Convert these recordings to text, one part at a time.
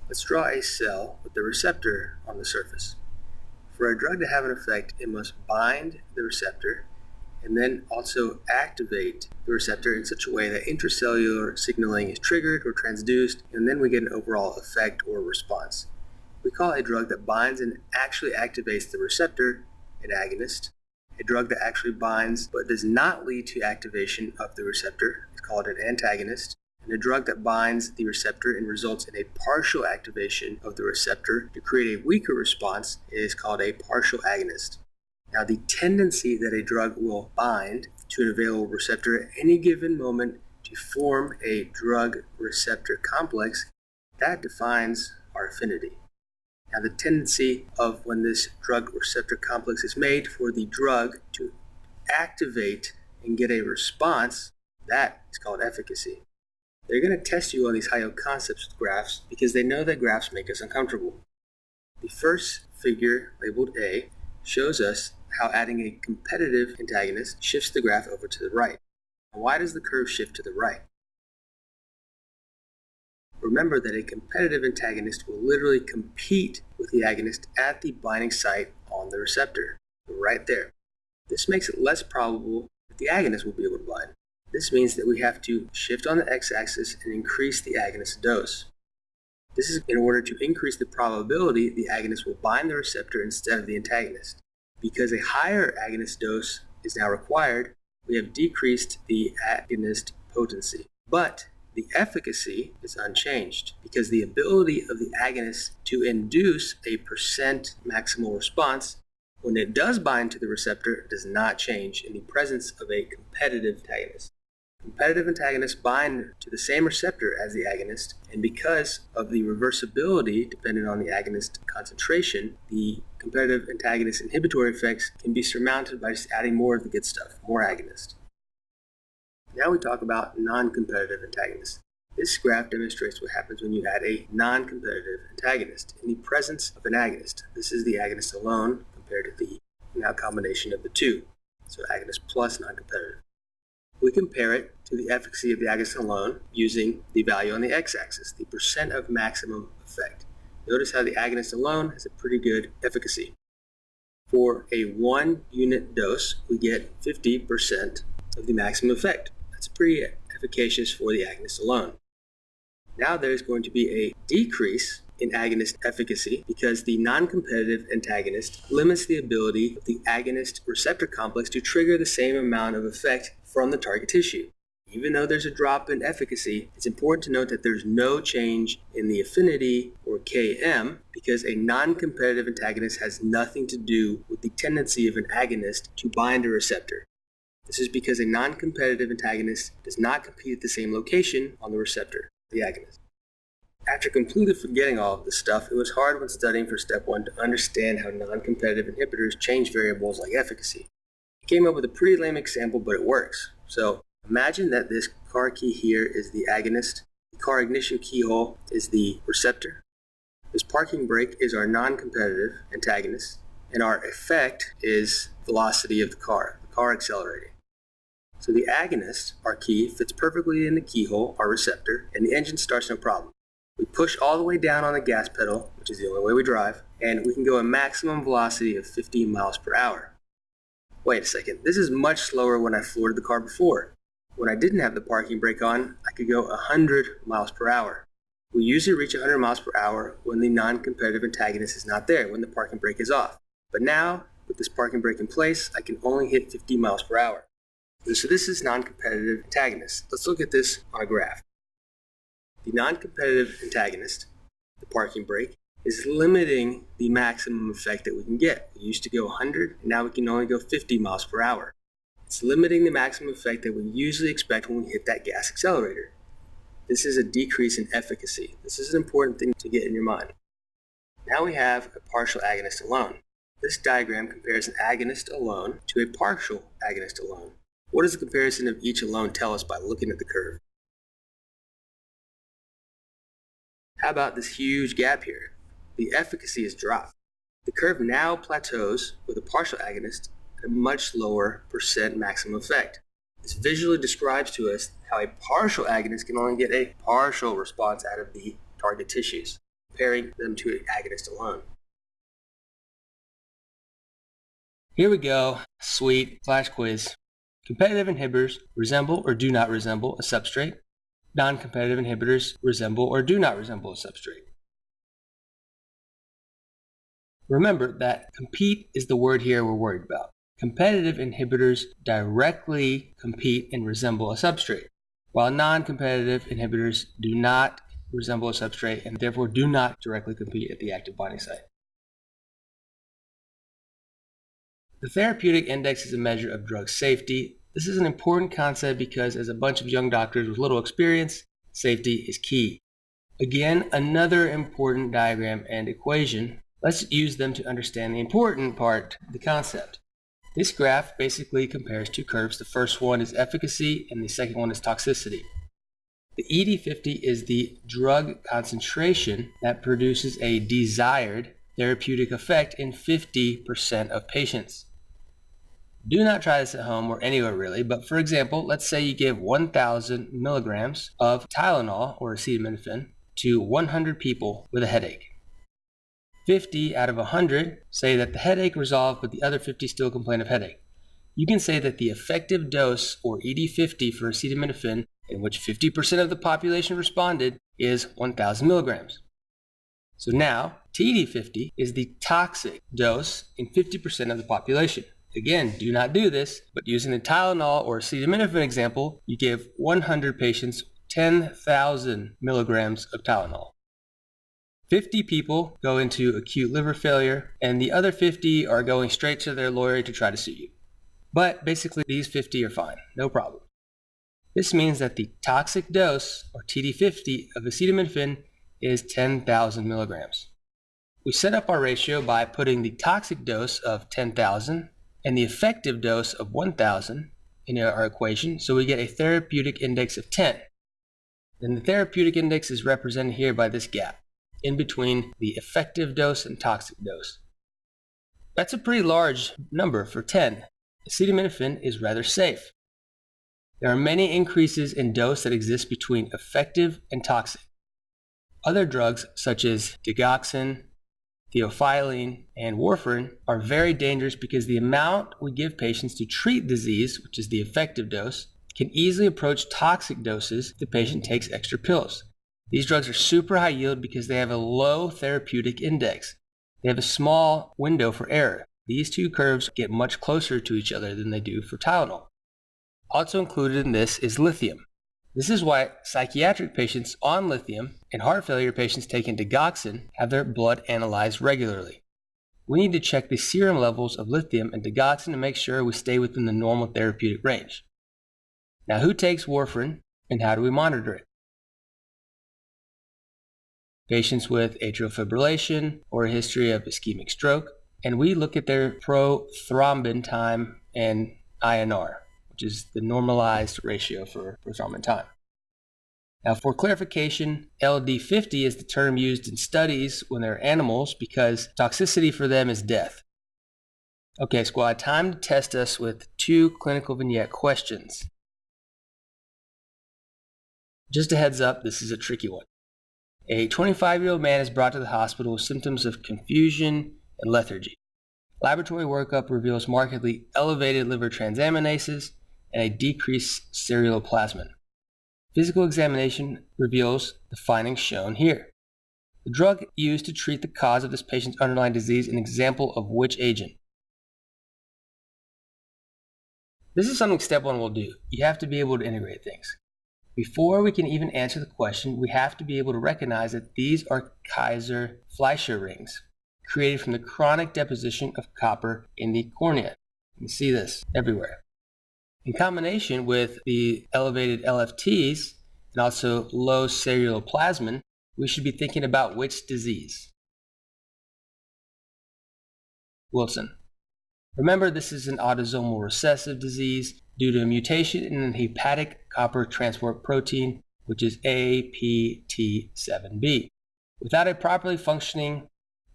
Let's draw a cell with the receptor on the surface. For a drug to have an effect, it must bind the receptor and then also activate the receptor in such a way that intracellular signaling is triggered or transduced, and then we get an overall effect or response. We call a drug that binds and actually activates the receptor an agonist. A drug that actually binds but does not lead to activation of the receptor is called an antagonist. And a drug that binds the receptor and results in a partial activation of the receptor to create a weaker response is called a partial agonist. Now, the tendency that a drug will bind to an available receptor at any given moment to form a drug-receptor complex, that defines our affinity. Now, the tendency of when this drug-receptor complex is made for the drug to activate and get a response, that is called efficacy. They're going to test you on these high-yield concepts with graphs because they know that graphs make us uncomfortable. The first figure, labeled A, shows us how adding a competitive antagonist shifts the graph over to the right. Now, why does the curve shift to the right? Remember that a competitive antagonist will literally compete with the agonist at the binding site on the receptor, right there. This makes it less probable that the agonist will be able to bind. This means that we have to shift on the x-axis and increase the agonist dose. This is in order to increase the probability the agonist will bind the receptor instead of the antagonist. Because a higher agonist dose is now required, we have decreased the agonist potency. But the efficacy is unchanged because the ability of the agonist to induce a percent maximal response when it does bind to the receptor does not change in the presence of a competitive antagonist. Competitive antagonists bind to the same receptor as the agonist, and because of the reversibility dependent on the agonist concentration, the competitive antagonist inhibitory effects can be surmounted by just adding more of the good stuff, more agonist. Now we talk about non-competitive antagonists. This graph demonstrates what happens when you add a non-competitive antagonist in the presence of an agonist. This is the agonist alone compared to the now combination of the two, so agonist plus non-competitive. We compare it to the efficacy of the agonist alone using the value on the x-axis, the percent of maximum effect. Notice how the agonist alone has a pretty good efficacy. For a 1 unit dose, we get 50% of the maximum effect. That's pretty efficacious for the agonist alone. Now there's going to be a decrease in agonist efficacy because the non-competitive antagonist limits the ability of the agonist receptor complex to trigger the same amount of effect from the target tissue. Even though there's a drop in efficacy, it's important to note that there's no change in the affinity, or Km, because a non-competitive antagonist has nothing to do with the tendency of an agonist to bind a receptor. This is because a non-competitive antagonist does not compete at the same location on the receptor, the agonist. After completely forgetting all of this stuff, it was hard when studying for step 1 to understand how non-competitive inhibitors change variables like efficacy. I came up with a pretty lame example, but it works. So imagine that this car key here is the agonist, the car ignition keyhole is the receptor, this parking brake is our non-competitive antagonist, and our effect is velocity of the car accelerating. So the agonist, our key, fits perfectly in the keyhole, our receptor, and the engine starts no problem. We push all the way down on the gas pedal, which is the only way we drive, and we can go a maximum velocity of 50 miles per hour. Wait a second, this is much slower when I floored the car before. When I didn't have the parking brake on, I could go 100 miles per hour. We usually reach 100 miles per hour when the non-competitive antagonist is not there, when the parking brake is off. But now, with this parking brake in place, I can only hit 50 miles per hour. So this is non-competitive antagonist. Let's look at this on a graph. The non-competitive antagonist, the parking brake, is limiting the maximum effect that we can get. We used to go 100, and now we can only go 50 miles per hour. It's limiting the maximum effect that we usually expect when we hit that gas accelerator. This is a decrease in efficacy. This is an important thing to get in your mind. Now we have a partial agonist alone. This diagram compares an agonist alone to a partial agonist alone. What does the comparison of each alone tell us by looking at the curve? How about this huge gap here? The efficacy is dropped. The curve now plateaus with a partial agonist at a much lower percent maximum effect. This visually describes to us how a partial agonist can only get a partial response out of the target tissues. comparing them to an agonist alone. Here we go. Sweet. Flash quiz. Competitive inhibitors resemble or do not resemble a substrate. Non-competitive inhibitors resemble or do not resemble a substrate. Remember that compete is the word here we're worried about. Competitive inhibitors directly compete and resemble a substrate, while non-competitive inhibitors do not resemble a substrate and therefore do not directly compete at the active binding site. The therapeutic index is a measure of drug safety. This is an important concept because as a bunch of young doctors with little experience, safety is key. Again, another important diagram and equation. Let's use them to understand the important part of the concept. This graph basically compares two curves. The first one is efficacy and the second one is toxicity. The ED50 is the drug concentration that produces a desired therapeutic effect in 50% of patients. Do not try this at home or anywhere really, but for example, let's say you give 1,000 milligrams of Tylenol or acetaminophen to 100 people with a headache. 50 out of 100 say that the headache resolved, but the other 50 still complain of headache. You can say that the effective dose, or ED50 for acetaminophen, in which 50% of the population responded, is 1,000 milligrams. So now, TD50 is the toxic dose in 50% of the population. Again, do not do this, but using the Tylenol or acetaminophen example, you give 100 patients 10,000 milligrams of Tylenol. 50 people go into acute liver failure, and the other 50 are going straight to their lawyer to try to sue you. But basically, these 50 are fine, no problem. This means that the toxic dose, or TD50, of acetaminophen is 10,000 milligrams. We set up our ratio by putting the toxic dose of 10,000 and the effective dose of 1,000 in our equation, so we get a therapeutic index of 10. Then the therapeutic index is represented here by this gap in between the effective dose and toxic dose. That's a pretty large number for 10. Acetaminophen is rather safe. There are many increases in dose that exist between effective and toxic. Other drugs such as digoxin, theophylline, and warfarin are very dangerous because the amount we give patients to treat disease, which is the effective dose, can easily approach toxic doses if the patient takes extra pills. These drugs are super high yield because they have a low therapeutic index. They have a small window for error. These two curves get much closer to each other than they do for Tylenol. Also included in this is lithium. This is why psychiatric patients on lithium and heart failure patients taking digoxin have their blood analyzed regularly. We need to check the serum levels of lithium and digoxin to make sure we stay within the normal therapeutic range. Now, who takes warfarin and how do we monitor it? Patients with atrial fibrillation or a history of ischemic stroke, and we look at their prothrombin time and INR, which is the normalized ratio for prothrombin time. Now, for clarification, LD50 is the term used in studies when they're animals because toxicity for them is death. Okay, squad, time to test us with 2 clinical vignette questions. Just a heads up, this is a tricky one. A 25-year-old man is brought to the hospital with symptoms of confusion and lethargy. Laboratory workup reveals markedly elevated liver transaminases and a decreased ceruloplasmin. Physical examination reveals the findings shown here. The drug used to treat the cause of this patient's underlying disease, an example of which agent? This is something step 1 will do. You have to be able to integrate things. Before we can even answer the question, we have to be able to recognize that these are Kaiser-Fleischer rings, created from the chronic deposition of copper in the cornea. You see this everywhere. In combination with the elevated LFTs and also low ceruloplasmin, we should be thinking about which disease? Wilson. Remember, this is an autosomal recessive disease due to a mutation in the hepatic copper transport protein, which is APT7B. Without a properly functioning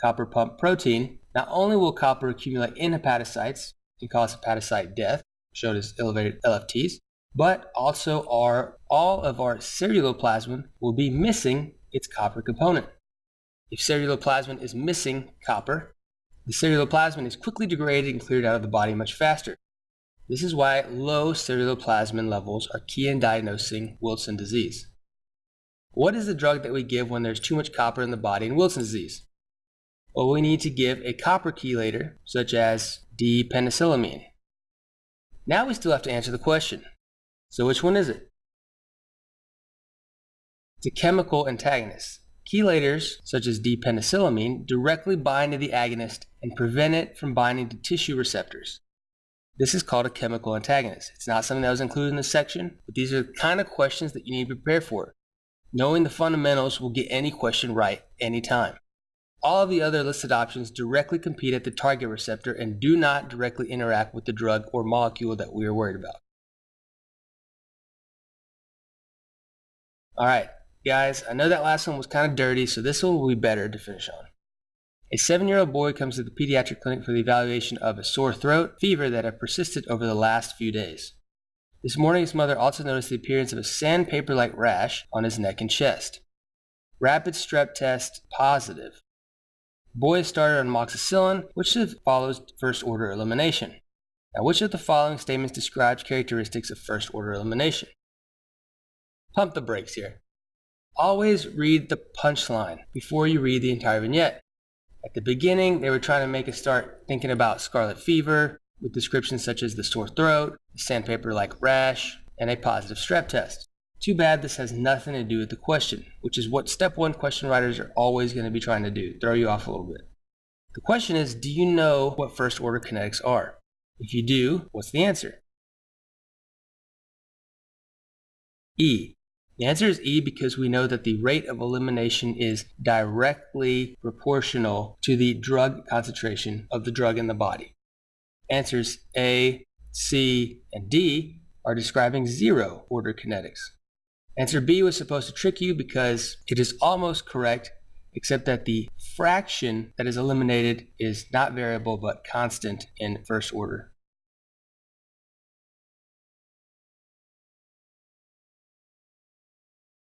copper pump protein, not only will copper accumulate in hepatocytes and cause hepatocyte death, shown as elevated LFTs, but also all of our ceruloplasmin will be missing its copper component. If ceruloplasmin is missing copper, the ceruloplasmin is quickly degraded and cleared out of the body much faster. This is why low ceruloplasmin levels are key in diagnosing Wilson disease. What is the drug that we give when there's too much copper in the body in Wilson disease? Well, we need to give a copper chelator, such as D-penicillamine. Now we still have to answer the question. So which one is it? It's a chemical antagonist. Chelators, such as D-penicillamine, directly bind to the agonist and prevent it from binding to tissue receptors. This is called a chemical antagonist. It's not something that was included in this section, but these are the kind of questions that you need to prepare for. Knowing the fundamentals will get any question right anytime. All of the other listed options directly compete at the target receptor and do not directly interact with the drug or molecule that we are worried about. Alright, guys, I know that last one was kind of dirty, so this one will be better to finish on. A 7-year-old boy comes to the pediatric clinic for the evaluation of a sore throat, fever that have persisted over the last few days. This morning, his mother also noticed the appearance of a sandpaper-like rash on his neck and chest. Rapid strep test positive. Boy is started on amoxicillin, which follows first-order elimination. Now, which of the following statements describes characteristics of first-order elimination? Pump the brakes here. Always read the punchline before you read the entire vignette. At the beginning, they were trying to make us start thinking about scarlet fever with descriptions such as the sore throat, the sandpaper-like rash, and a positive strep test. Too bad this has nothing to do with the question, which is what step 1 question writers are always going to be trying to do, throw you off a little bit. The question is, do you know what first-order kinetics are? If you do, what's the answer? E. The answer is E because we know that the rate of elimination is directly proportional to the drug concentration of the drug in the body. Answers A, C, and D are describing zero-order kinetics. Answer B was supposed to trick you because it is almost correct, except that the fraction that is eliminated is not variable but constant in first order.